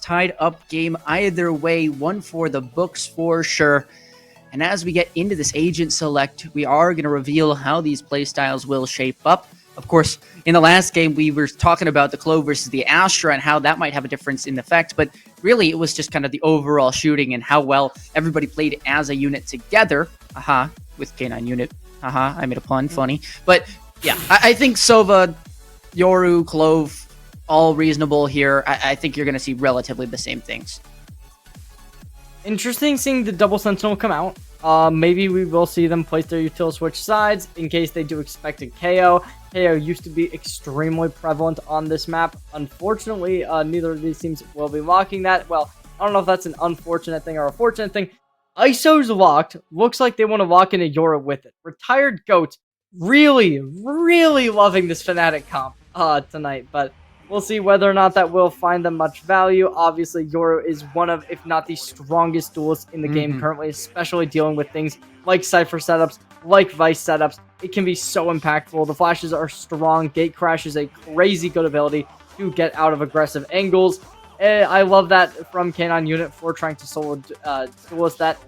tied up game either way, one for the books for sure. And as we get into this agent select, we are going to reveal how these playstyles will shape up. Of course, in the last game, we were talking about the Clove versus the Astra and how that might have a difference in effect, but really it was just kind of the overall shooting and how well everybody played as a unit together. With K9 unit. I made a pun, funny. But yeah, I think Sova, Yoru, Clove, all reasonable here. I think you're going to see relatively the same things. Interesting seeing the double sentinel come out. Maybe we will see them place their util switch sides in case they do expect a KO. KO used to be extremely prevalent on this map. Unfortunately, neither of these teams will be locking that. Well, I don't know if that's an unfortunate thing or a fortunate thing. ISO's locked. Looks like they want to lock in a Yora with it. Retired Goat really, really loving this Fnatic comp tonight, but we'll see whether or not that will find them much value. Obviously, Yoro is one of, if not the strongest duelists in the game currently, especially dealing with things like Cypher setups, like Vice setups. It can be so impactful. The flashes are strong. Gate Crash is a crazy good ability to get out of aggressive angles. I love that from K9 unit for trying to solo duelist that.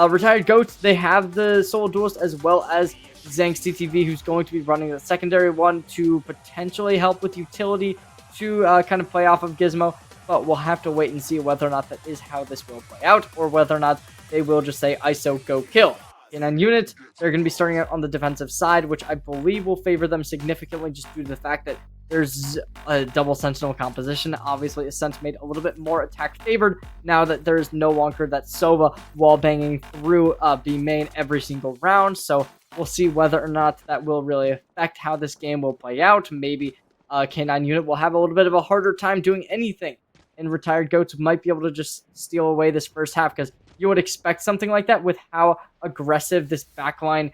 Retired Goats, they have the solo duelist as well as Zang's TTV, who's going to be running the secondary one to potentially help with utility to kind of play off of Gizmo, but we'll have to wait and see whether or not that is how this will play out, or whether or not they will just say ISO go kill. In a unit, they're going to be starting out on the defensive side, which I believe will favor them significantly just due to the fact that there's a double sentinel composition. Obviously, ASCENT made a little bit more attack favored now that there's no longer that Sova wall banging through B main every single round. So we'll see whether or not that will really affect how this game will play out. Maybe K9 unit will have a little bit of a harder time doing anything, and Retired Goats might be able to just steal away this first half, because you would expect something like that with how aggressive this backline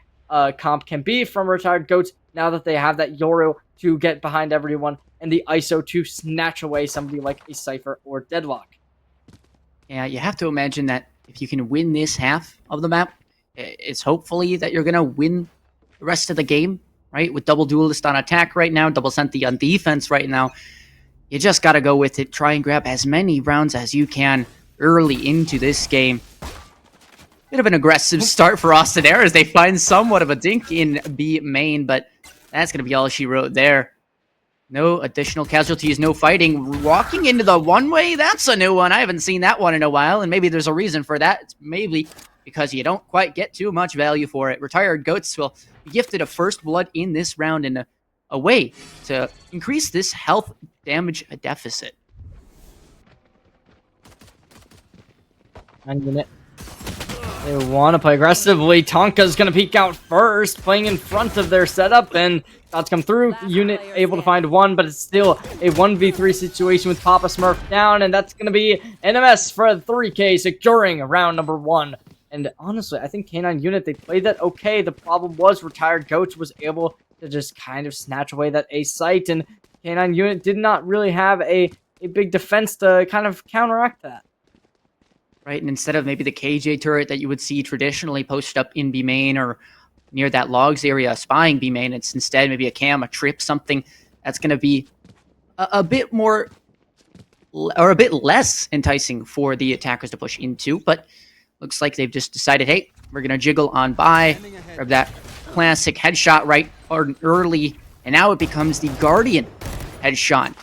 comp can be from Retired Goats now that they have that Yoru to get behind everyone and the ISO to snatch away somebody like a Cypher or Deadlock. Yeah, you have to imagine that if you can win this half of the map, it's hopefully that you're going to win the rest of the game, right? With double duelist on attack right now, double senti on defense right now. You just got to go with it. Try and grab as many rounds as you can early into this game. Bit of an aggressive start for Austin Air as they find somewhat of a dink in B main, but that's going to be all she wrote there. No additional casualties, no fighting. Walking into the one-way, that's a new one. I haven't seen that one in a while, and maybe there's a reason for that. It's maybe because you don't quite get too much value for it. Retired Goats will be gifted a first blood in this round in a way to increase this health damage deficit. 1 minute. They want to play aggressively. Tonka's going to peek out first, playing in front of their setup, and shots come through. Unit able to find one, but it's still a 1v3 situation with Papa Smurf down, and that's going to be NMS for a 3K, securing round number 1. And honestly, I think K9 unit, they played that okay. The problem was Retired Goats was able to just kind of snatch away that A site, and K9 unit did not really have a big defense to kind of counteract that. Right, and instead of maybe the KJ turret that you would see traditionally posted up in B main or near that logs area spying B main, it's instead maybe a cam, a trip, something that's going to be a bit more or a bit less enticing for the attackers to push into. But looks like they've just decided, hey, we're going to jiggle on by, grab that classic headshot right early, and now it becomes the Guardian headshot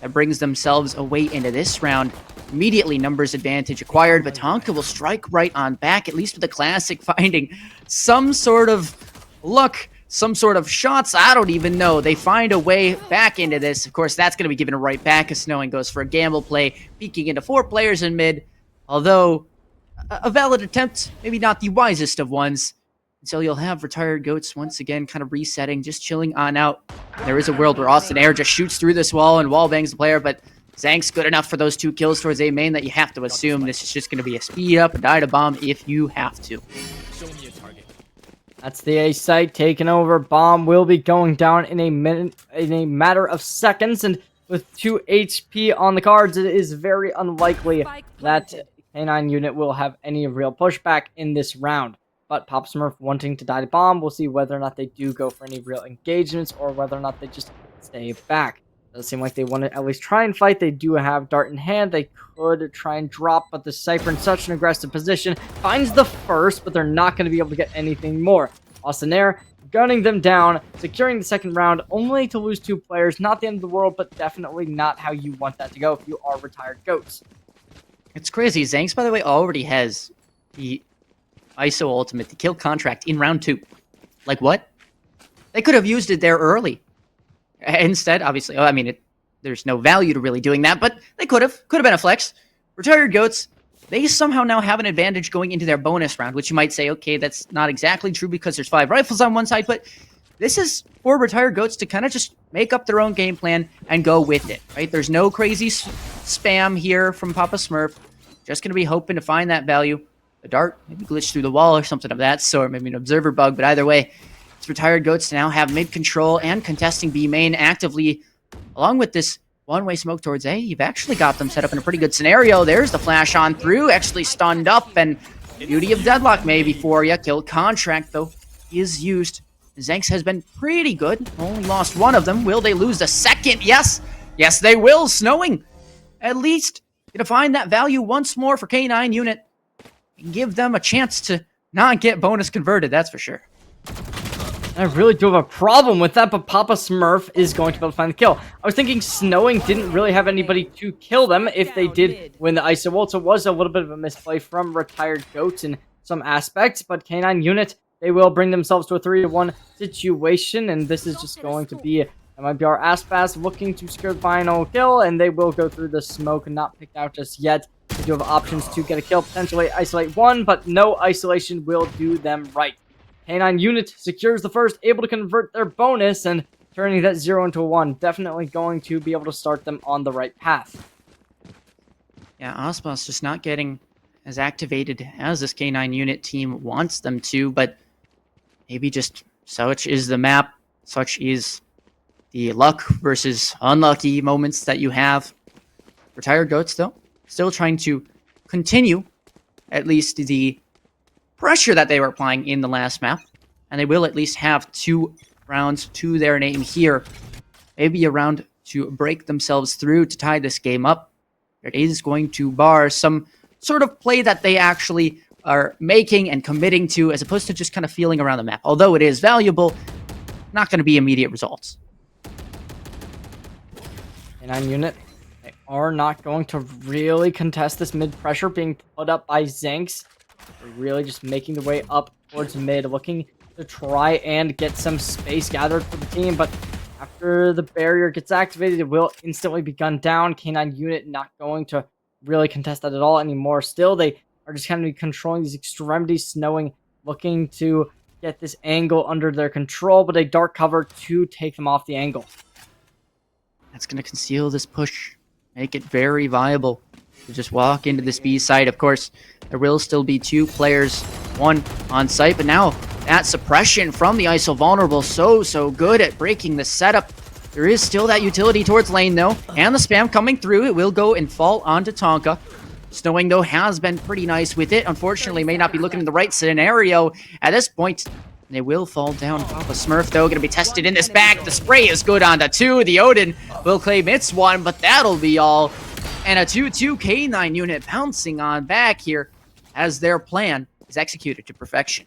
that brings themselves away into this round. Immediately, numbers advantage acquired, but Tonka will strike right on back, at least with the classic finding some sort of luck, some sort of shots. I don't even know. They find a way back into this. Of course, that's going to be given right back as Snowing goes for a gamble play, peeking into 4 players in mid, although a valid attempt, maybe not the wisest of ones. So you'll have Retired Goats once again kind of resetting, just chilling on out. There is a world where Austin Air just shoots through this wall and wall bangs the player, but Zang's good enough for those 2 kills towards A main that you have to assume this is just going to be a speed up, a die to bomb if you have to. That's the A site taken over. Bomb will be going down in a matter of seconds, and with 2 HP on the cards, it is very unlikely that K9 unit will have any real pushback in this round. But Pop Smurf wanting to die to bomb, we'll see whether or not they do go for any real engagements or whether or not they just stay back. Does seem like they want to at least try and fight. They do have Dart in hand. They could try and drop, but the Cypher in such an aggressive position finds the first, but they're not going to be able to get anything more. ASCENT gunning them down, securing the second round, only to lose 2 players. Not the end of the world, but definitely not how you want that to go if you are retired goats. It's crazy. Zanks, by the way, already has the ISO ultimate, the kill contract in round 2. Like, what? They could have used it there early. Instead, obviously, I mean, there's no value to really doing that, but they could have. Could have been a flex. Retired goats, they somehow now have an advantage going into their bonus round, which you might say, okay, that's not exactly true because there's 5 rifles on one side, but this is for retired goats to kind of just make up their own game plan and go with it, right? There's no crazy spam here from Papa Smurf. Just going to be hoping to find that value. The dart maybe glitched through the wall or something of that sort, maybe an observer bug, but either way, it's retired goats to now have mid control and contesting B main actively, along with this one-way smoke towards A. You've actually got them set up in a pretty good scenario. There's the flash on through, actually stunned up, and beauty of deadlock maybe for you. Kill contract, though, is used. Zanks has been pretty good. Only lost one of them. Will they lose the second? Yes. Yes, they will. Snowing. At least gonna find that value once more for K9 unit and give them a chance to not get bonus converted, that's for sure. I really do have a problem with that, but Papa Smurf is going to be able to find the kill. I was thinking Snowing didn't really have anybody to kill them if they did win the ISO ult, so it was a little bit of a misplay from retired goats in some aspects, but K9 unit, they will bring themselves to a 3-1 situation, and this is just going to be, that might be our Aspas looking to secure the final kill, and they will go through the smoke and not picked out just yet. They do have options to get a kill, potentially isolate one, but no isolation will do them right. K9 unit secures the first, able to convert their bonus and turning that 0 into a 1. Definitely going to be able to start them on the right path. Yeah, Aspas just not getting as activated as this K9 unit team wants them to, but maybe just such is the map, such is the luck versus unlucky moments that you have. Retired goats, though, still trying to continue at least the pressure that they were applying in the last map, and they will at least have 2 rounds to their name here. Maybe a round to break themselves through to tie this game up. It is going to bar some sort of play that they actually are making and committing to, as opposed to just kind of feeling around the map. Although it is valuable, not going to be immediate results. K9 unit, they are not going to really contest this mid pressure being put up by Zanks. They're really just making the way up towards mid, looking to try and get some space gathered for the team, but after the barrier gets activated, it will instantly be gunned down. K9 unit not going to really contest that at all anymore. Still, they are just kind of controlling these extremities, Snowing, looking to get this angle under their control, but a dark cover to take them off the angle. That's going to conceal this push, make it very viable to just walk into this B site. Of course, there will still be 2 players, 1 on site, but now that suppression from the ISO vulnerable, so good at breaking the setup. There is still that utility towards lane, though, and the spam coming through. It will go and fall onto Tonka. Snowing, though, has been pretty nice with it. Unfortunately, may not be looking in the right scenario at this point. They will fall down. Papa Smurf, though, going to be tested in this back. The spray is good on the 2. The Odin will claim it's 1, but that'll be all. And a 2-2 K9 unit bouncing on back here as their plan is executed to perfection.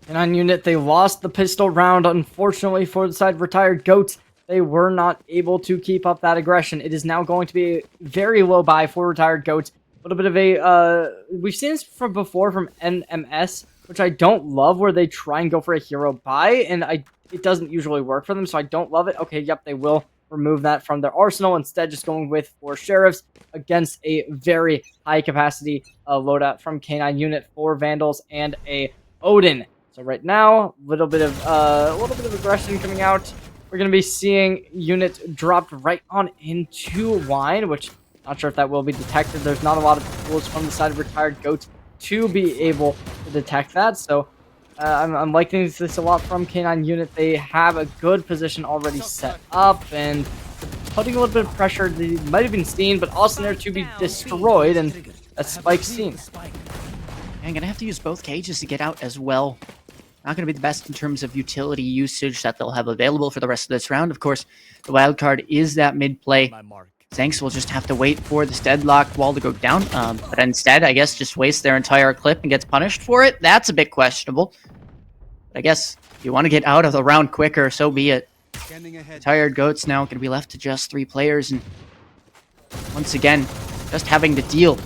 K9 unit, they lost the pistol round, unfortunately, for the side of retired goats. They were not able to keep up that aggression. It is now going to be a very low buy for retired goats. A little bit of a, we've seen this from before from NMS, which I don't love, where they try and go for a hero buy, and it doesn't usually work for them, so I don't love it. Okay, yep, they will remove that from their arsenal, instead just going with 4 sheriffs against a very high capacity loadout from K9 unit, 4 vandals and a Odin. So right now, a little bit of aggression coming out. We're going to be seeing unit dropped right on into wine, which not sure if that will be detected. There's not a lot of tools from the side of retired goats to be able to detect that. So I'm liking this a lot from K9 unit. They have a good position already set up and putting a little bit of pressure. They might have been seen, but also there to be destroyed, and a spike seen. I'm going to have to use both cages to get out as well. not going to be the best in terms of utility usage that they'll have available for the rest of this round. Of course, the wild card is that mid play. Zanks will just have to wait for this deadlock wall to go down, but instead, I guess, just waste their entire clip and gets punished for it. That's a bit questionable. But I guess if you want to get out of the round quicker, so be it. Tired Goats now going to be left to just 3 players, and once again, just having to deal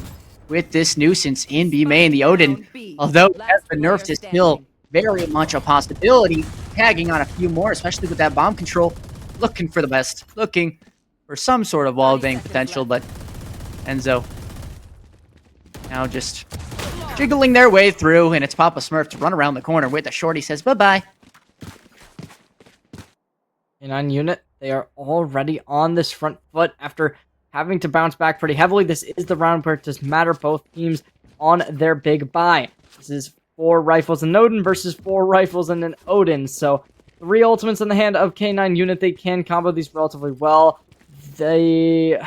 with this nuisance in B main. The Odin, although it has been nerfed, is still very much a possibility. Tagging on a few more, especially with that bomb control. Looking for the best. Looking for some sort of wallbang potential, but Enzo now just jiggling their way through, and it's Papa Smurf to run around the corner with a short. He says bye-bye. K9 unit, they are already on this front foot after having to bounce back pretty heavily. This is the round where it does matter. Both teams on their big buy. This is 4 rifles and an Odin versus 4 rifles and an Odin. So 3 ultimates in the hand of K9 unit. They can combo these relatively well. I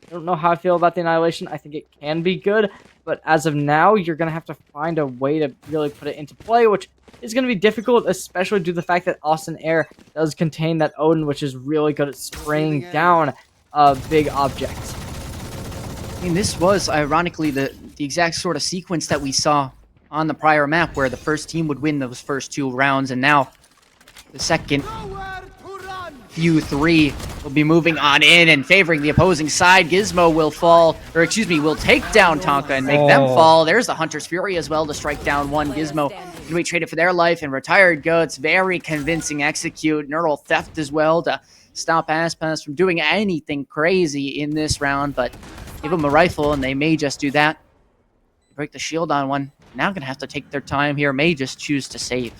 don't know how I feel about the Annihilation. I think it can be good, but as of now, you're going to have to find a way to really put it into play, which is going to be difficult, especially due to the fact that Austin Air does contain that Odin, which is really good at spraying down big objects. I mean, this was, ironically, the exact sort of sequence that we saw on the prior map, where the first team would win those first 2 rounds, and now the second few 3 will be moving on in and favoring the opposing side. Gizmo will fall, or excuse me, will take down Tonka and make them fall. There's the Hunter's Fury as well to strike down one. Gizmo can be traded for their life, and Retired Goats, very convincing execute. Neural Theft as well to stop Aspas from doing anything crazy in this round, but give them a rifle and they may just do that. Break the shield on one. Now gonna have to take their time here, may just choose to save.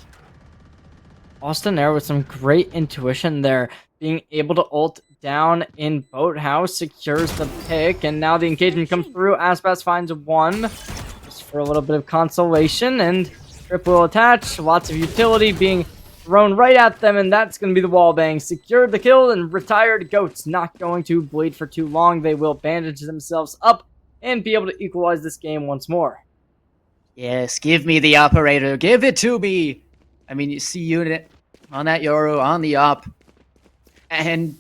Austin Air with some great intuition there, being able to ult down in Boathouse, secures the pick, and now the engagement comes through. Aspas finds 1, just for a little bit of consolation, and Trip will attach. Lots of utility being thrown right at them, and that's going to be the wallbang. Secured the kill, and Retired Goats not going to bleed for too long. They will bandage themselves up and be able to equalize this game once more. Yes, give me the operator. Give it to me. I mean, you see unit on that Yoru, on the op. And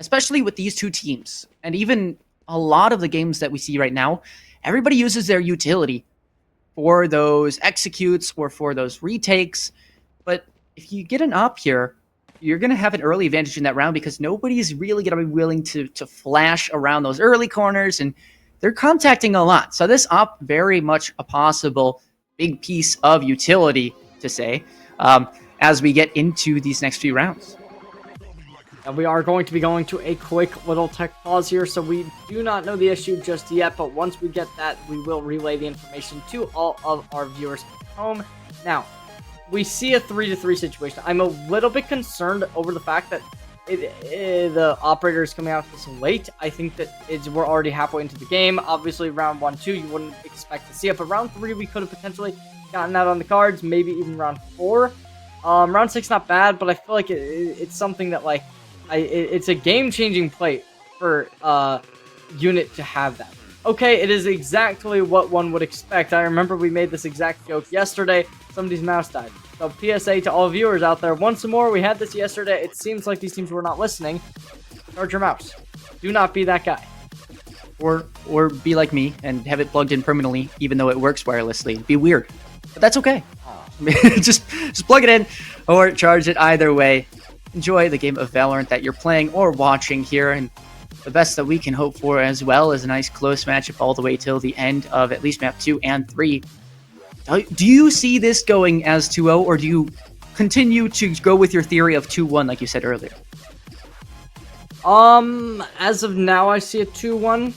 especially with these 2 teams, and even a lot of the games that we see right now, everybody uses their utility for those executes or for those retakes. But if you get an op here, you're going to have an early advantage in that round because nobody's really going to be willing to flash around those early corners, and they're contacting a lot. So this op, very much a possible big piece of utility, to say, as we get into these next few rounds. And we are going to be going to a quick little tech pause here, so we do not know the issue just yet, but once we get that, we will relay the information to all of our viewers at home. Now, we see a 3-3 situation. I'm a little bit concerned over the fact that the operator is coming out this late. I think that we're already halfway into the game. Obviously, round 1, 2, you wouldn't expect to see it, but round 3, we could have potentially gotten that on the cards, maybe even round 4. Round 6, not bad, but I feel like it's something that, like, it's a game-changing play for unit to have that. Okay, it is exactly what one would expect. I remember we made this exact joke yesterday. Somebody's mouse died. So PSA to all viewers out there, once more, we had this yesterday. It seems like these teams were not listening. Charge your mouse. Do not be that guy. Or be like me and have it plugged in permanently, even though it works wirelessly. It'd be weird. But that's okay. just plug it in or charge it either way. Enjoy the game of Valorant that you're playing or watching here, and the best that we can hope for as well is a nice close matchup all the way till the end of at least map 2 and 3. Do you see this going as 2-0, or do you continue to go with your theory of 2-1 like you said earlier? As of now, I see a 2-1,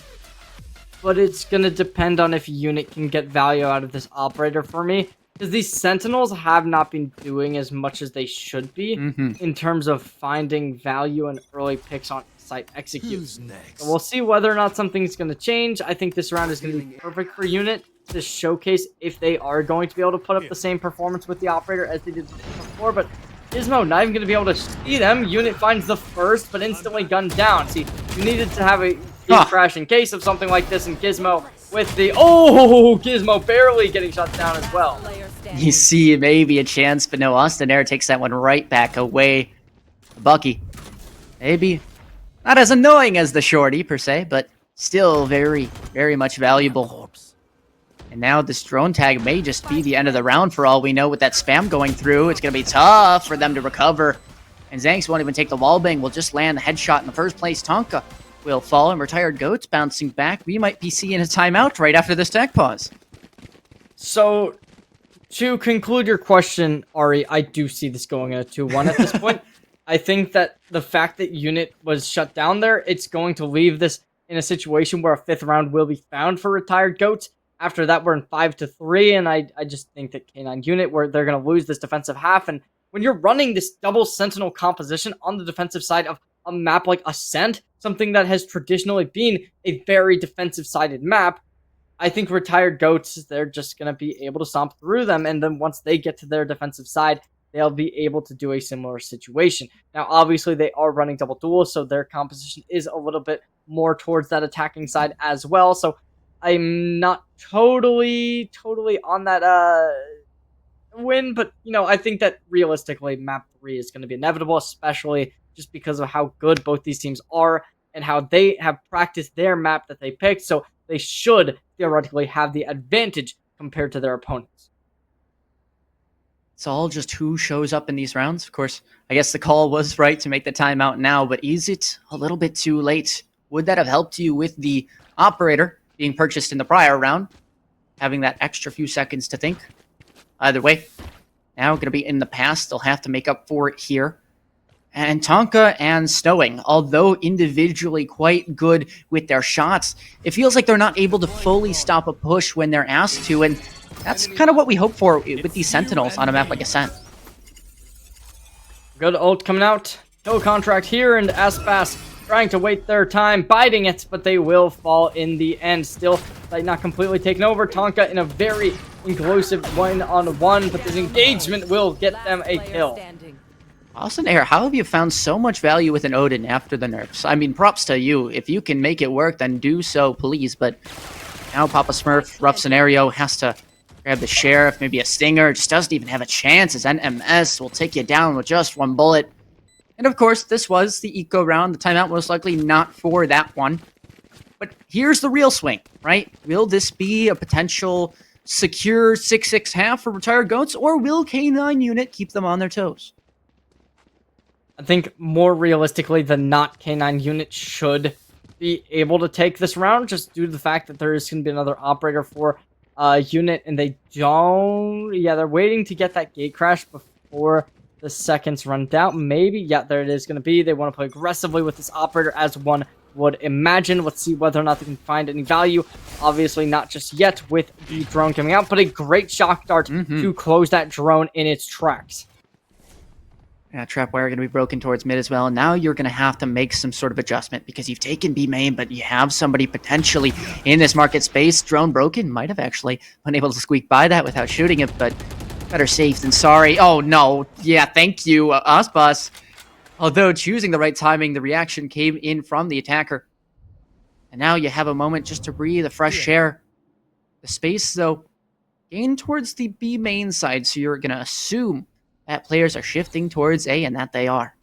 but it's gonna depend on if unit can get value out of this operator for me. Because these Sentinels have not been doing as much as they should be in terms of finding value and early picks on site executes. So we'll see whether or not something's going to change. I think this round is going to be perfect for unit to showcase if they are going to be able to put up the same performance with the operator as they did before. But Gizmo not even going to be able to see them. Unit finds the first, but instantly gunned down. See, you needed to have a Gate Huh. crash in case of something like this, and Gizmo with the... Oh, Gizmo barely getting shut down as well. You see maybe a chance, but no, Austin Air takes that one right back away. Bucky, maybe not as annoying as the shorty per se, but still very, very much valuable. And now this drone tag may just be the end of the round for all we know with that spam going through. It's going to be tough for them to recover. And Zanks won't even take the wallbang. Will just land the headshot in the first place. Tonka will fall, and Retired Goats bouncing back. We might be seeing a timeout right after this tech pause. So, to conclude your question, Ari, I do see this going at a 2-1 at this point. I think that the fact that Unit was shut down there, it's going to leave this in a situation where a 5th round will be found for Retired Goats. After that, we're in 5-3, and I just think that K9 Unit, where they're going to lose this defensive half. And when you're running this double Sentinel composition on the defensive side of a map like Ascent, something that has traditionally been a very defensive-sided map, I think Retired Goats, they're just going to be able to stomp through them, and then once they get to their defensive side, they'll be able to do a similar situation. Now, obviously, they are running double duels, so their composition is a little bit more towards that attacking side as well, so I'm not totally on that win, but, you know, I think that realistically, map 3 is going to be inevitable, especially just because of how good both these teams are and how they have practiced their map that they picked, so they should theoretically have the advantage compared to their opponents. It's all just who shows up in these rounds. Of course, I guess the call was right to make the timeout now, but is it a little bit too late? Would that have helped you with the operator being purchased in the prior round, having that extra few seconds to think? Either way, now going to be in the past. They'll have to make up for it here. And Tonka and Snowing, although individually quite good with their shots, it feels like they're not able to fully stop a push when they're asked to, and that's kind of what we hope for with these Sentinels on a map like Ascent. Good ult coming out. Kill contract here, and Aspas trying to wait their time, biting it, but they will fall in the end. Still, like, not completely taken over. Tonka in a very inclusive 1-on-1, but this engagement will get them a kill. Austin Air, how have you found so much value with an Odin after the nerfs? I mean, props to you. If you can make it work, then do so, please. But now Papa Smurf, rough scenario, has to grab the Sheriff, maybe a Stinger. Just doesn't even have a chance, as NMS will take you down with just one bullet. And of course, this was the eco round. The timeout most likely not for that one. But here's the real swing, right? Will this be a potential secure 6-6 half for Retired Goats, or will K9 Unit keep them on their toes? I think more realistically than not, K9 Unit should be able to take this round, just due to the fact that there is going to be another operator for Unit, and they don't... Yeah, they're waiting to get that gate crash before the seconds run down. Maybe, yeah, there it is going to be. They want to play aggressively with this operator, as one would imagine. Let's see whether or not they can find any value. Obviously, not just yet with the drone coming out, but a great shock dart to close that drone in its tracks. Yeah, trap wire going to be broken towards mid as well. And now you're going to have to make some sort of adjustment because you've taken B main, but you have somebody potentially in this market space. Drone broken, might have actually been able to squeak by that without shooting it, but better safe than sorry. Oh no, yeah, thank you, Usbus. Although choosing the right timing, the reaction came in from the attacker. And now you have a moment just to breathe a fresh air. The space, though, gained towards the B main side, so you're going to assume that players are shifting towards A, and that they are.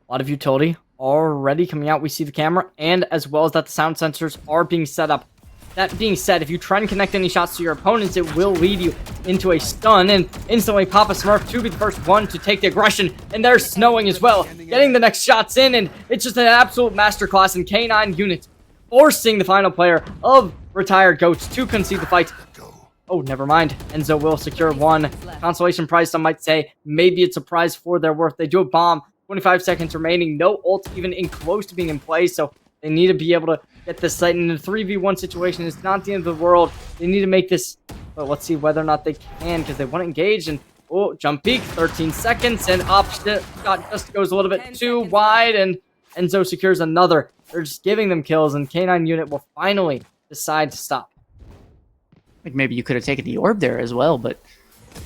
A lot of utility already coming out. We see the camera, and as well as that the sound sensors are being set up. That being said, if you try and connect any shots to your opponents, it will lead you into a stun, and instantly Papa Smurf to be the first one to take the aggression, and there's Snowing as well, getting the next shots in, and it's just an absolute masterclass in K9 Unit, forcing the final player of Retired Goats to concede the fight. Oh, never mind. Enzo will secure one consolation prize, some might say. Maybe it's a prize for their worth. They do a bomb. 25 seconds remaining. No ult even in close to being in play, so they need to be able to get this site in a 3v1 situation. It's not the end of the world. They need to make this, but let's see whether or not they can, because they want to engage. And oh, jump peek, 13 seconds, and option shot just goes a little bit too wide, and Enzo secures another. They're just giving them kills, and K9 Unit will finally decide to stop. Like maybe you could have taken the orb there as well, but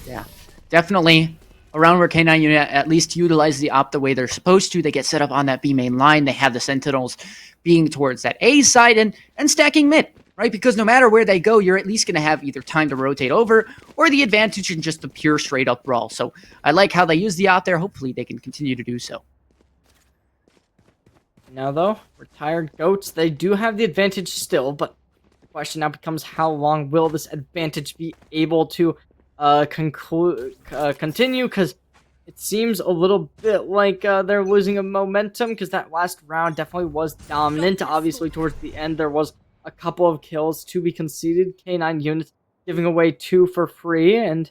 yeah, definitely a round where K9 Unit at least utilize the op the way they're supposed to. They get set up on that B main line. They have the Sentinels being towards that A side and stacking mid, right? Because no matter where they go, you're at least going to have either time to rotate over or the advantage in just the pure straight up brawl. So I like how they use the op there. Hopefully they can continue to do so. Now, though, retired goats, they do have the advantage still, but the question now becomes how long will this advantage be able to continue? Because it seems a little bit like they're losing a momentum, because that last round definitely was dominant. Obviously, towards the end, there was a couple of kills to be conceded. K9 Unit giving away 2 for free, and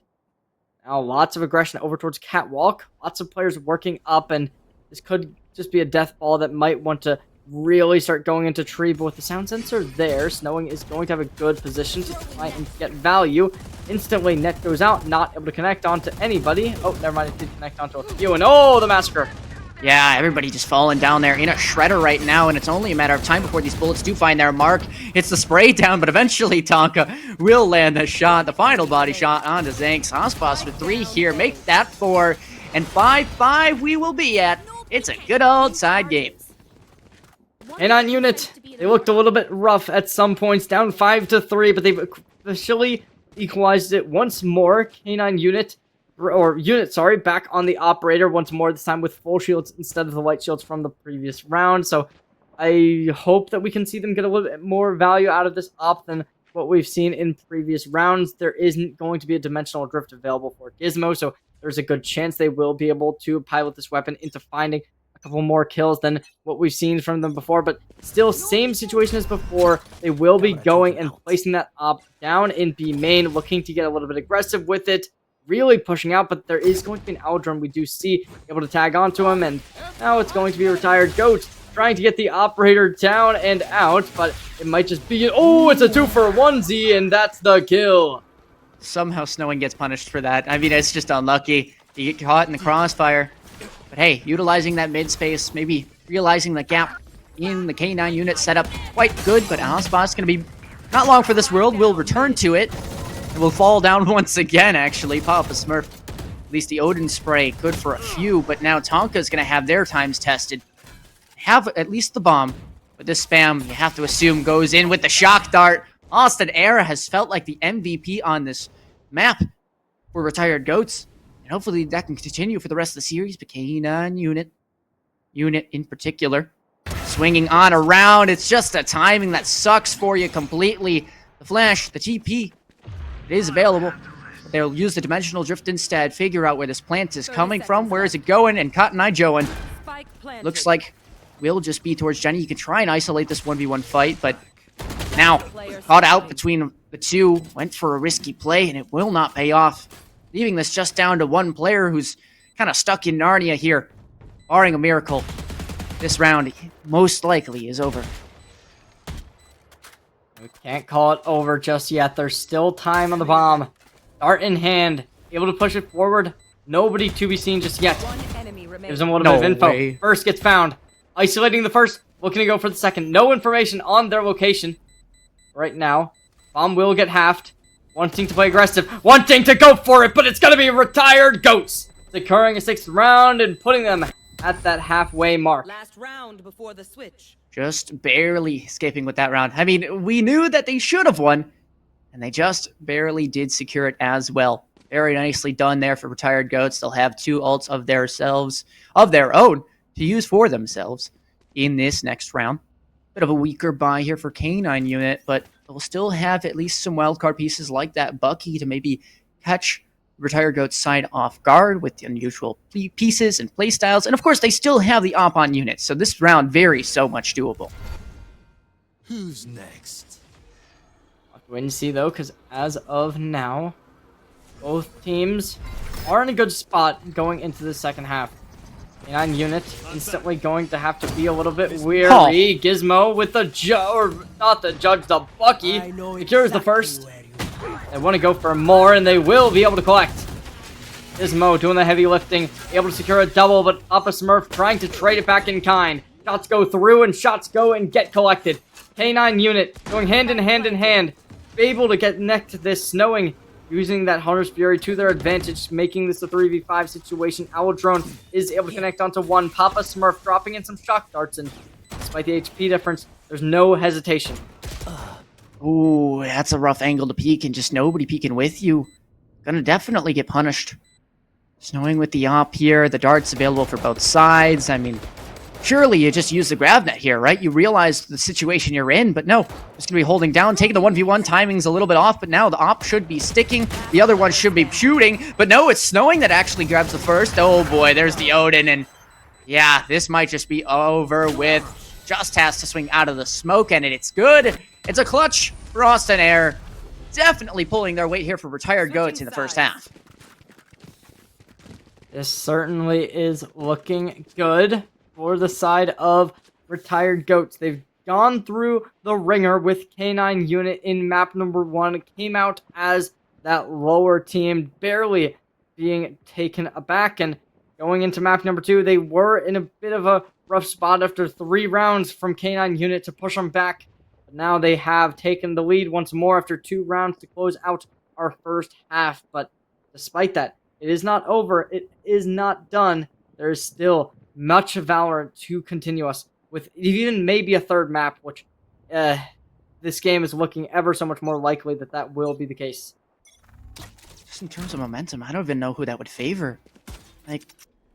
now lots of aggression over towards Catwalk. Lots of players working up, and this could just be a death ball that might want to really start going into tree, but with the sound sensor there, Snowing is going to have a good position to try and get value. Instantly, net goes out, not able to connect onto anybody. Oh, never mind, it did connect onto a few, and oh, the massacre. Yeah, everybody just falling down there in a shredder right now, and it's only a matter of time before these bullets do find their mark. It's the spray down, but eventually Tonka will land the shot, the final body shot onto Zanks. Hospos with 3 here, make that 4, and 5-5 we will be at. It's a good old side game. K9 Unit, they looked a little bit rough at some points, down 5-3, but they've officially equalized it once more. K9 Unit, back on the operator once more, this time with full shields instead of the light shields from the previous round. So I hope that we can see them get a little bit more value out of this op than what we've seen in previous rounds. There isn't going to be a dimensional drift available for Gizmo, so there's a good chance they will be able to pilot this weapon into finding a couple more kills than what we've seen from them before, but still same situation as before. They will be going and placing that op down in B main, looking to get a little bit aggressive with it, really pushing out, but there is going to be an Aldrin we do see able to tag onto him, and now it's going to be a retired goat trying to get the operator down and out, but it might just be, oh, it's a 2-for-1Z, and that's the kill. Somehow Snowing gets punished for that. I mean, it's just unlucky. You get caught in the crossfire. But hey, utilizing that mid space, maybe realizing the gap in the K9 Unit setup, quite good, but Hospos going to be not long for this world. We'll return to it. And we'll fall down once again, actually. Pop a Smurf. At least the Odin spray, good for a few, but now Tonka's going to have their times tested. Have at least the bomb, but this spam, you have to assume, goes in with the shock dart. Austin Era has felt like the MVP on this map for retired goats. And hopefully that can continue for the rest of the series. But K9 Unit in particular, swinging on around. It's just a timing that sucks for you completely. The flash, the TP, it is available. But they'll use the dimensional drift instead. Figure out where this plant is coming from. Where is it going? And Cotton Eye Joeing. Looks like we'll just be towards Jenny. You can try and isolate this 1v1 fight, but now caught out between the two. Went for a risky play, and it will not pay off. Leaving this just down to one player who's kind of stuck in Narnia here. Barring a miracle, this round most likely is over. We can't call it over just yet. There's still time on the bomb. Dart in hand. Able to push it forward. Nobody to be seen just yet. Gives them a little bit of info. Way. First gets found. Isolating the first. Looking to go for the second. No information on their location right now. Bomb will get halved. Wanting to play aggressive. Wanting to go for it, but it's going to be retired goats. Securing a 6th round and putting them at that halfway mark. Last round before the switch. Just barely escaping with that round. I mean, we knew that they should have won, and they just barely did secure it as well. Very nicely done there for retired goats. They'll have 2 ults of their own to use for themselves in this next round. Bit of a weaker buy here for K9 Unit, but they'll still have at least some wildcard pieces like that Bucky to maybe catch retired goats side off guard with the unusual pieces and playstyles. And of course, they still have the op on units, so this round very so much doable. Who's next? I'll wait and see though, because as of now, both teams are in a good spot going into the second half. K9 Unit instantly going to have to be a little bit weary. Oh. Gizmo with the the Bucky. Secures the first. They want to go for more, and they will be able to collect. Gizmo doing the heavy lifting, able to secure a double, but Papa Smurf trying to trade it back in kind. Shots go through, and shots go and get collected. K9 Unit going hand in hand, able to get next to this. Snowing using that Hunter's Fury to their advantage, making this a 3v5 situation. Owl Drone is able to connect onto one. Papa Smurf dropping in some shock darts, and despite the HP difference, there's no hesitation. Ooh, that's a rough angle to peek, and just nobody peeking with you. Gonna definitely get punished. Snowing with the op here, the darts available for both sides. I mean, surely you just use the grab net here, right? You realize the situation you're in, but no. Just gonna be holding down, taking the 1v1. Timing's a little bit off, but now the op should be sticking. The other one should be shooting, but no, it's Snowing that actually grabs the first. Oh boy, there's the Odin, and yeah, this might just be over with. Just has to swing out of the smoke, and it's good. It's a clutch for Austin Air. Definitely pulling their weight here for retired goats in the first half. This certainly is looking good for the side of retired goats. They've gone through the ringer with K9 unit in map number 1. Came out as that lower team, barely being taken aback. And going into map number 2, they were in a bit of a rough spot after 3 rounds from K9 unit to push them back. But now they have taken the lead once more after 2 rounds to close out our first half. But despite that, it is not over. It is not done. There is still much Valorant to continue us with, even maybe a third map, which this game is looking ever so much more likely that will be the case. Just in terms of momentum, I don't even know who that would favor. Like,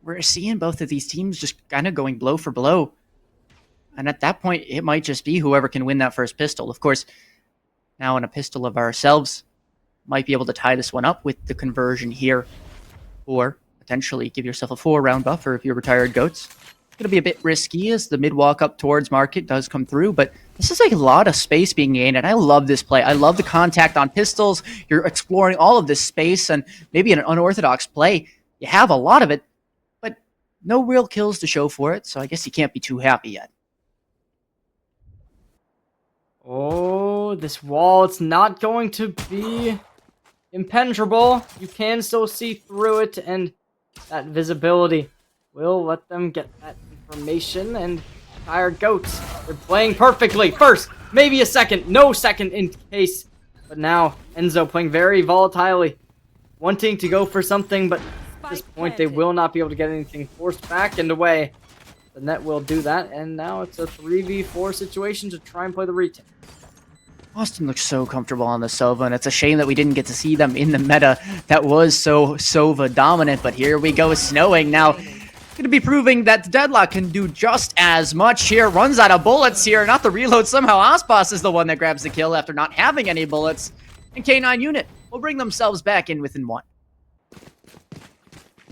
we're seeing both of these teams just kind of going blow for blow. And at that point, it might just be whoever can win that first pistol. Of course, now in a pistol of ourselves, might be able to tie this one up with the conversion here. Or potentially give yourself a 4-round buffer if you're retired goats. It's going to be a bit risky as the mid walk up towards market does come through, but this is a lot of space being gained, and I love this play. I love the contact on pistols. You're exploring all of this space, and maybe in an unorthodox play, you have a lot of it, but no real kills to show for it, so I guess you can't be too happy yet. Oh, this wall, it's not going to be impenetrable. You can still see through it, and that visibility will let them get that information. And Tired Goats, they're playing perfectly. First, maybe a second, no second in case. But now, Enzo playing very volatilely, wanting to go for something, but at this point they will not be able to get anything forced back and away. The net will do that, and now it's a 3v4 situation to try and play the retake. Austin looks so comfortable on the Sova, and it's a shame that we didn't get to see them in the meta that was so Sova dominant, but here we go, Snowing now. Going to be proving that Deadlock can do just as much here. Runs out of bullets here, not the reload. Somehow Aspas is the one that grabs the kill after not having any bullets. And K9 unit will bring themselves back in within 1.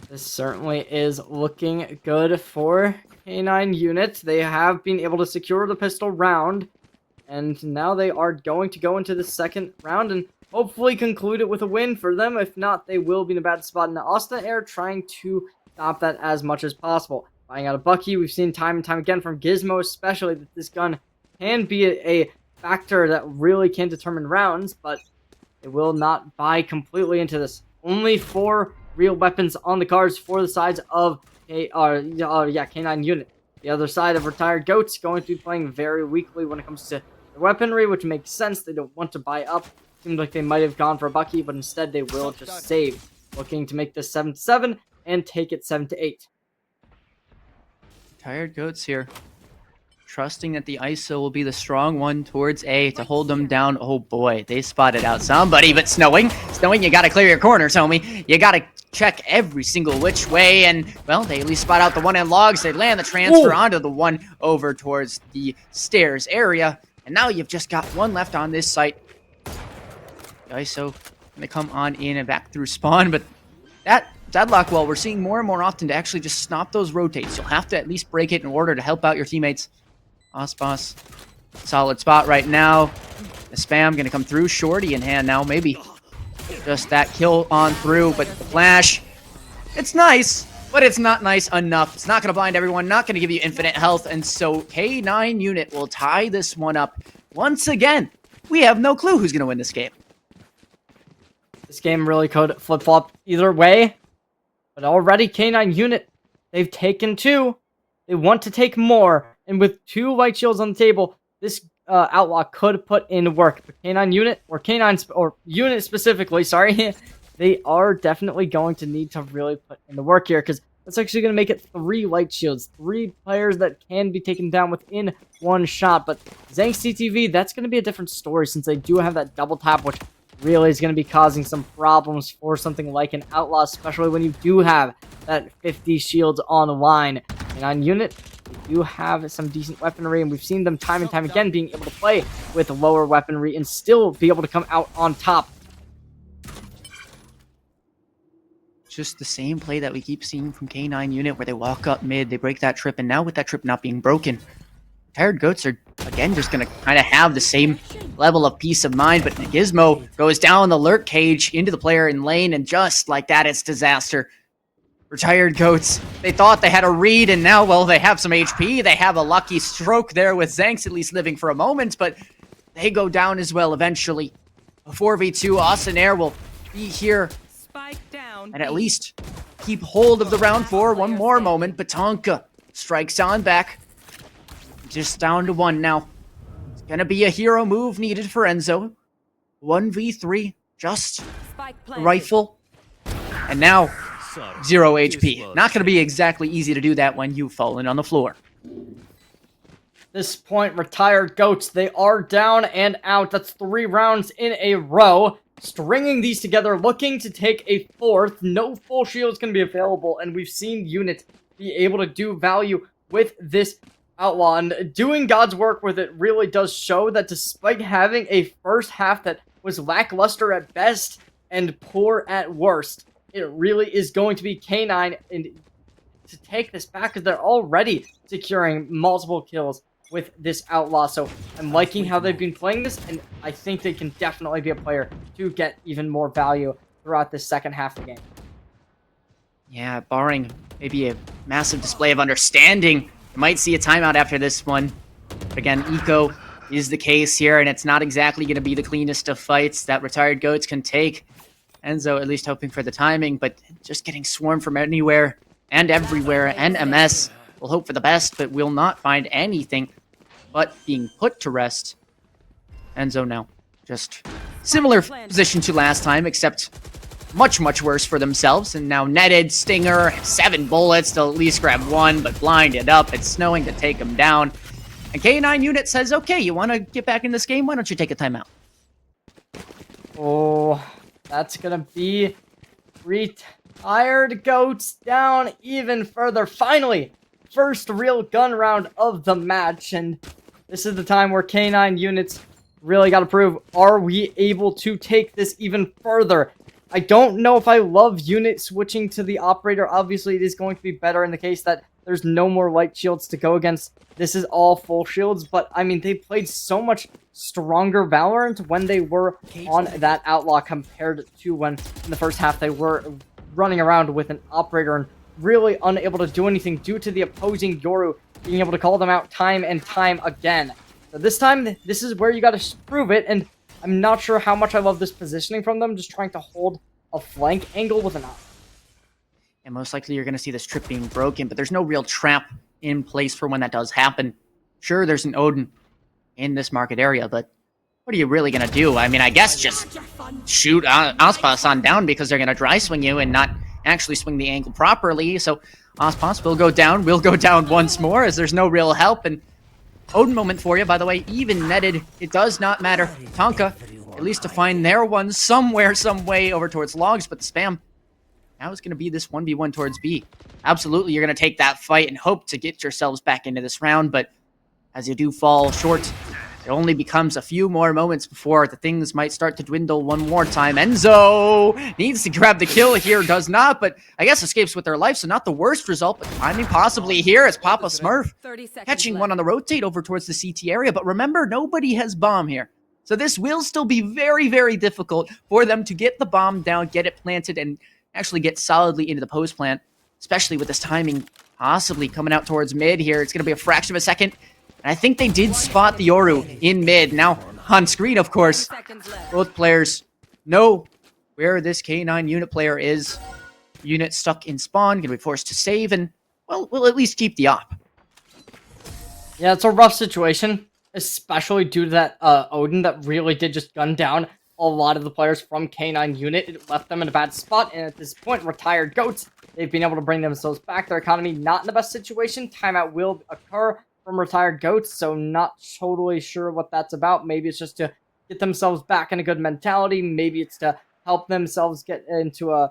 This certainly is looking good for K9 unit. They have been able to secure the pistol round. And now they are going to go into the second round and hopefully conclude it with a win for them. If not, they will be in a bad spot. And Austin Air trying to stop that as much as possible. Buying out a Bucky, we've seen time and time again from Gizmo especially that this gun can be a factor that really can determine rounds, but it will not buy completely into this. Only 4 real weapons on the cards for the sides of K9 unit. The other side of Retired Goats going to be playing very weakly when it comes to the weaponry, which makes sense. They don't want to buy up. Seems like they might have gone for a Bucky, but instead they will just save. Looking to make this 7-7 and take it 7-8. Tired Goats here. Trusting that the ISO will be the strong one towards A to hold them down. Oh boy, they spotted out somebody, but Snowing, you gotta clear your corners, homie. You gotta check every single which way, and, well, they at least spot out the one in logs. They land the transfer onto the one over towards the stairs area, and now you've just got one left on this site. The ISO gonna come on in and back through spawn, but that Deadlock wall we're seeing more and more often to actually just stop those rotates. You'll have to at least break it in order to help out your teammates. Aspas, solid spot right now. The spam gonna come through. Shorty in hand now, maybe just that kill on through, but the flash, it's nice, but it's not nice enough. It's not gonna blind everyone, not gonna give you infinite health, and so K9 unit will tie this one up. Once again, we have no clue who's gonna win this game. This game really could flip-flop either way, but already K9 unit, they've taken 2. They want to take more. And with 2 light shields on the table, this Outlaw could put in work. But K9 unit, or or unit specifically, sorry, they are definitely going to need to really put in the work here, because that's actually going to make it 3 light shields, 3 players that can be taken down within one shot. But Zhang's CTV, that's going to be a different story, since they do have that double tap, which really is going to be causing some problems for something like an Outlaw, especially when you do have that 50 shields on the line. And on unit, they do have some decent weaponry, and we've seen them time and time again being able to play with lower weaponry and still be able to come out on top. Just the same play that we keep seeing from K9 unit, where they walk up mid, they break that trip, and now with that trip not being broken, Tired Goats are, again, just going to kind of have the same level of peace of mind, but Gizmo goes down the lurk cage into the player in lane, and just like that, it's disaster. For Tired Goats, they thought they had a read, and now, well, they have some HP, they have a lucky stroke there with Zanks at least living for a moment, but they go down as well eventually. A 4v2, Austin Air will be here and at least keep hold of the round 4 one more moment, but Tonka strikes on back. Just down to 1 now. It's gonna be a hero move needed for Enzo. 1v3, just the rifle. And now, 0 HP. Not gonna be exactly easy to do that when you've fallen on the floor. This point, Retired Goats, they are down and out. That's 3 rounds in a row. Stringing these together, looking to take a 4th. No full shields can be available, and we've seen units be able to do value with this Outlaw. And doing God's work with it really does show that despite having a first half that was lackluster at best and poor at worst, it really is going to be K9 and to take this back, because they're already securing multiple kills with this Outlaw. So I'm liking how they've been playing this, and I think they can definitely be a player to get even more value throughout this second half of the game. Yeah, barring maybe a massive display of understanding, you might see a timeout after this one. But again, Eco is the case here, and it's not exactly going to be the cleanest of fights that Retired Goats can take. Enzo at least hoping for the timing, but just getting swarmed from anywhere and everywhere, and MS will hope for the best, but will not find anything but being put to rest. Enzo now just similar position to last time, except much, much worse for themselves. And now netted, Stinger, 7 bullets to at least grab 1, but blinded up. It's snowing to take him down. And K9 unit says, okay, you want to get back in this game? Why don't you take a timeout? Oh, that's going to be Retired Goats down even further. Finally, first real gun round of the match, and this is the time where K9 units really got to prove, are we able to take this even further? I don't know if I love unit switching to the operator. Obviously, it is going to be better in the case that there's no more light shields to go against. This is all full shields, but I mean, they played so much stronger Valorant when they were on that Outlaw compared to when in the first half they were running around with an operator and really unable to do anything due to the opposing Yoru being able to call them out time and time again. So this time, this is where you got to prove it, and I'm not sure how much I love this positioning from them, just trying to hold a flank angle with an eye. And most likely you're going to see this trip being broken, but there's no real trap in place for when that does happen. Sure, there's an Odin in this market area, but what are you really going to do? I mean, I guess just shoot Aspas on down, because they're going to dry swing you and not actually swing the angle properly. So Aspas will go down once more, as there's no real help. And Odin moment for you, by the way, even netted, it does not matter. Tonka, at least to find their one somewhere, some way over towards logs, but the spam now is going to be this 1v1 towards B. Absolutely, you're going to take that fight and hope to get yourselves back into this round, but as you do fall short, it only becomes a few more moments before the things might start to dwindle one more time. Enzo needs to grab the kill here, does not, but I guess escapes with their life, so not the worst result, but timing possibly here as Papa Smurf catching one on the rotate over towards the CT area. But remember, nobody has bomb here. So this will still be very, very difficult for them to get the bomb down, get it planted, and actually get solidly into the post plant, especially with this timing possibly coming out towards mid here. It's going to be a fraction of a second. And I think they did spot the Yoru in mid. Now, on screen, of course, both players know where this K9 unit player is. Unit stuck in spawn, going to be forced to save, and, well, we'll at least keep the op. Yeah, it's a rough situation. especially due to that Odin that really did just gun down a lot of the players from K9 unit. It left them in a bad spot, and at this point, retired goats, they've been able to bring themselves back. Their economy not in the best situation. Timeout will occur from retired goats, so not totally sure what that's about. Maybe it's just to get themselves back in a good mentality. Maybe it's to help themselves get into a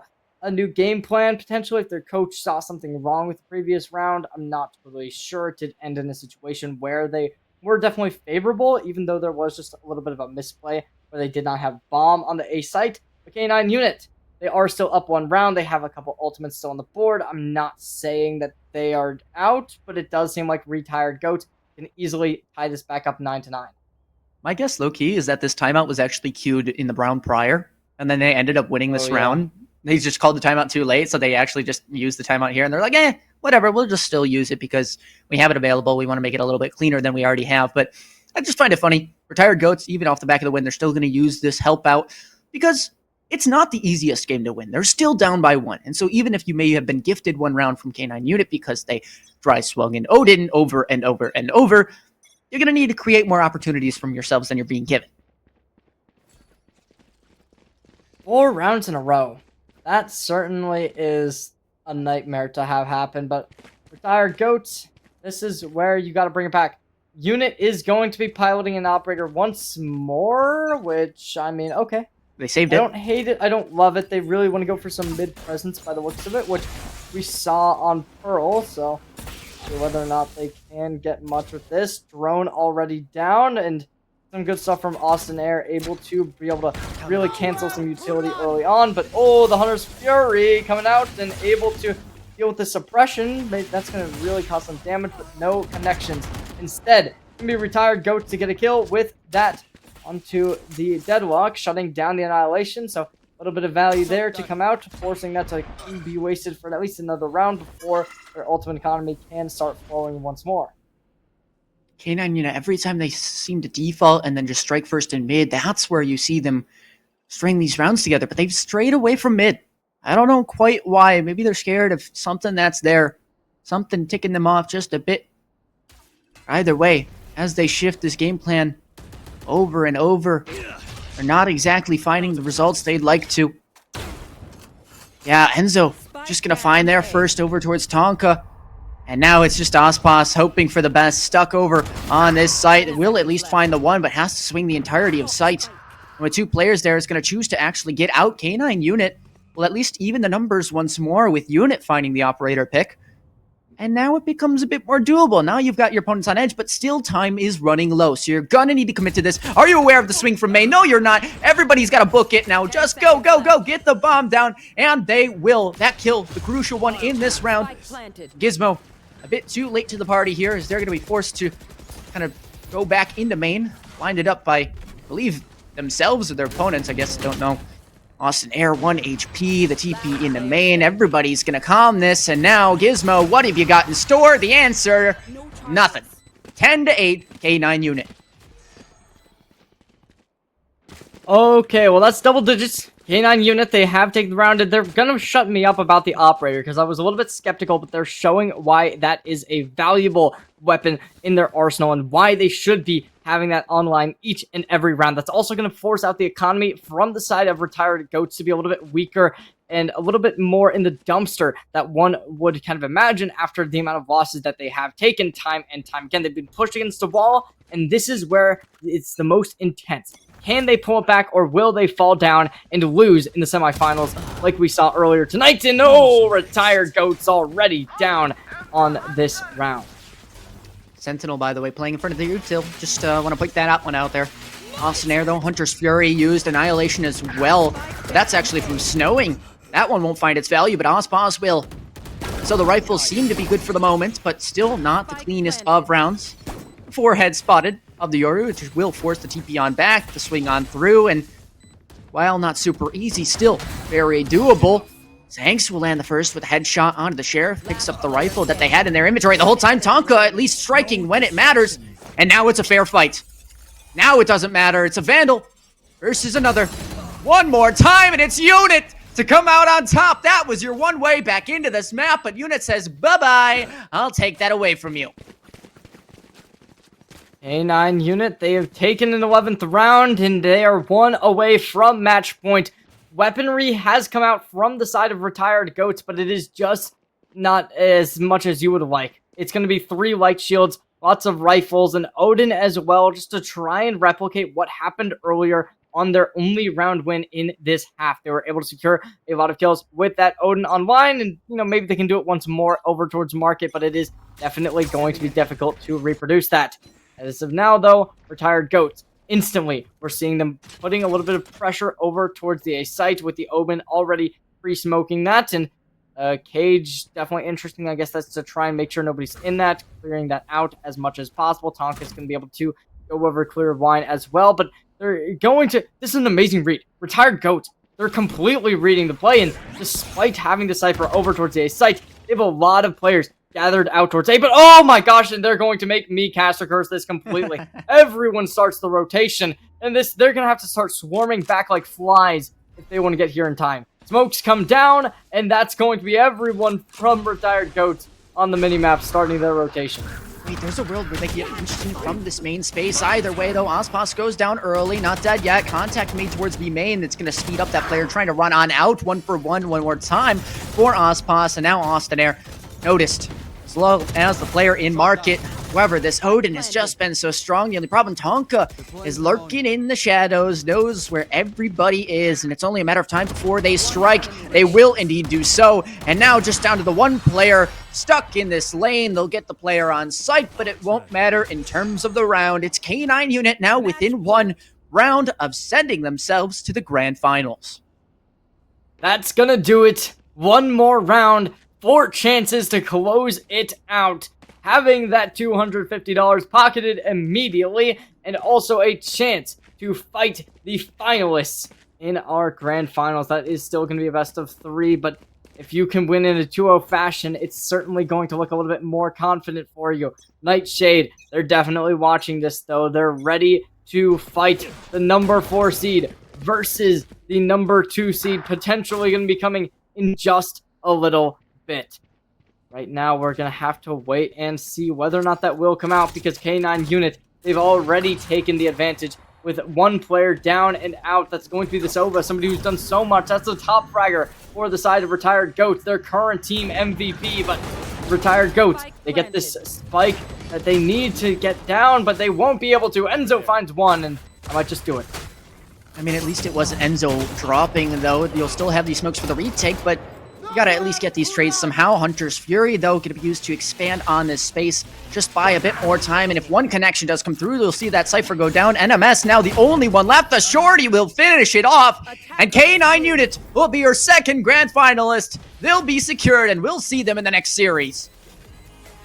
new game plan, potentially, if their coach saw something wrong with the previous round. I'm not totally sure. It did end in a situation where they were definitely favorable, even though there was just a little bit of a misplay where they did not have bomb on the A site. The K9 unit, they are still up one round. They have a couple ultimates still on the board. I'm not saying that they are out, but it does seem like retired goat can easily tie this back up 9-9. My guess, low key, is that this timeout was actually queued in the round prior, and then they ended up winning this round. They just called the timeout too late, so they actually just used the timeout here, and they're like, whatever, we'll just still use it because we have it available. We want to make it a little bit cleaner than we already have. But I just find it funny. Retired goats, even off the back of the win, they're still going to use this help out because it's not the easiest game to win. They're still down by 1. And so even if you may have been gifted 1 round from K9 unit because they dry swung in Odin over and over and over, you're going to need to create more opportunities from yourselves than you're being given. 4 rounds in a row. That certainly is a nightmare to have happen, but retired goats, this is where you got to bring it back. Unit is going to be piloting an operator once more, which, I mean, okay. They saved it. I don't hate it. I don't love it. They really want to go for some mid presence by the looks of it, which we saw on Pearl, so see whether or not they can get much with this. Drone already down, and some good stuff from Austin Air, able to be able to really cancel some utility early on. But, the Hunter's Fury coming out and able to deal with the suppression. That's going to really cause some damage, but no connections. Instead, going to be retired goat to get a kill with that onto the Deadlock, shutting down the Annihilation. So, a little bit of value there to come out, forcing that to be wasted for at least another round before their ultimate economy can start flowing once more. K9 unit, every time they seem to default and then just strike first in mid, that's where you see them string these rounds together. But they've strayed away from mid. I don't know quite why. Maybe they're scared of something that's there. Something ticking them off just a bit. Either way, as they shift this game plan over and over, they're not exactly finding the results they'd like to. Yeah, Enzo just going to find their first over towards Tonka. And now it's just Ospas hoping for the best, stuck over on this site. It will at least find the one, but has to swing the entirety of sight. And with 2 players there, it's going to choose to actually get out K9 unit. Well, at least even the numbers once more with unit finding the operator pick. And now it becomes a bit more doable. Now you've got your opponents on edge, but still time is running low. So you're going to need to commit to this. Are you aware of the swing from May? No, you're not. Everybody's got to book it now. Just go, go, go. Get the bomb down. And they will. That kill, the crucial one in this round. Gizmo, a bit too late to the party here, as they're going to be forced to kind of go back into main. Blinded up by, I believe, themselves or their opponents. I guess, don't know. Austin Air, 1 HP, the TP in the main. Everybody's going to calm this. And now, Gizmo, what have you got in store? The answer, nothing. 10-8, K9 unit. Okay, well, that's double digits. K9 unit, they have taken the round, and they're gonna shut me up about the operator, because I was a little bit skeptical, but they're showing why that is a valuable weapon in their arsenal, and why they should be having that online each and every round. That's also gonna force out the economy from the side of retired goats to be a little bit weaker, and a little bit more in the dumpster that one would kind of imagine after the amount of losses that they have taken time and time again. They've been pushed against the wall, and this is where it's the most intense. Can they pull it back, or will they fall down and lose in the semifinals like we saw earlier tonight? And retired goats already down on this round. Sentinel, by the way, playing in front of the util. Just want to put that one out there. Austin Air, though, Hunter's Fury used Annihilation as well. But that's actually from Snowing. That one won't find its value, but Ospas will. So the rifles seem to be good for the moment, but still not the cleanest of rounds. 4 heads spotted of the Yoru, which will force the TP on back to swing on through, and while not super easy, still very doable. Zanks will land the first with a headshot onto the Sheriff, picks up the rifle that they had in their inventory the whole time. Tonka at least striking when it matters, and now it's a fair fight. Now it doesn't matter, it's a Vandal versus another. One more time, and it's Unit to come out on top. That was your one way back into this map, but Unit says, bye-bye, I'll take that away from you. K9 unit, they have taken an 11th round, and they are 1 away from match point. Weaponry has come out from the side of Retired Goats, but it is just not as much as you would like. It's going to be 3 light shields, lots of rifles, and Odin as well, just to try and replicate what happened earlier on their only round win in this half. They were able to secure a lot of kills with that Odin online, and maybe they can do it once more over towards market, but it is definitely going to be difficult to reproduce that. As of now, though, Retired Goats, instantly, we're seeing them putting a little bit of pressure over towards the A site with the Omen already pre-smoking that, and Cage, definitely interesting. I guess that's to try and make sure nobody's in that, clearing that out as much as possible. Tonka's going to be able to go over clear wine as well, but they're going to... This is an amazing read. Retired Goats, they're completely reading the play, and despite having the Cypher over towards the A site, they have a lot of players gathered out towards A, but oh my gosh, and they're going to make me caster curse this completely. Everyone starts the rotation, and they're going to have to start swarming back like flies if they want to get here in time. Smokes come down, and that's going to be everyone from Retired Goats on the minimap starting their rotation. Wait, there's a world where they get interesting from this main space. Either way, though, Ospas goes down early, not dead yet. Contact made towards B main. That's going to speed up that player trying to run on out. 1-for-1 one more time for Ospas, and now Austin Air noticed as low as the player in market. However, this Odin has just been so strong. The only problem, Tonka is lurking in the shadows, knows where everybody is, and it's only a matter of time before they strike. They will indeed do so, and now just down to the one player stuck in this lane. They'll get the player on site, but it won't matter in terms of the round. It's K9 unit now within 1 round of sending themselves to the grand finals. That's gonna do it. 1 more round, 4 chances to close it out. Having that $250 pocketed immediately, and also a chance to fight the finalists in our grand finals. That is still going to be a best of 3, but if you can win in a 2-0 fashion, it's certainly going to look a little bit more confident for you. Nightshade, they're definitely watching this, though. They're ready to fight the number 4 seed versus the number 2 seed, potentially going to be coming in just a little bit. Right now, we're going to have to wait and see whether or not that will come out, because K9 unit, they've already taken the advantage with 1 player down and out. That's going to be the Sova, somebody who's done so much. That's the top fragger for the side of Retired Goats, their current team MVP, but Retired Goats, they get this spike that they need to get down, but they won't be able to. Enzo finds 1, and I might just do it. I mean, at least it wasn't Enzo dropping, though. You'll still have these smokes for the retake, but you gotta at least get these trades somehow. Hunter's Fury, though, gonna be used to expand on this space. Just buy a bit more time, and if one connection does come through, you'll see that Cypher go down. NMS now the only one left. The Shorty will finish it off, and K9 unit will be your 2nd grand finalist. They'll be secured, and we'll see them in the next series.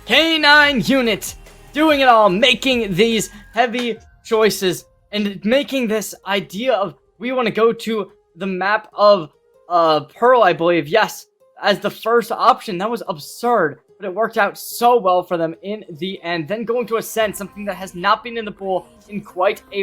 K9 unit doing it all, making these heavy choices, and making this idea of we want to go to the map of Pearl, I believe, yes, as the first option. That was absurd, but it worked out so well for them in the end. Then going to Ascent, something that has not been in the pool in quite a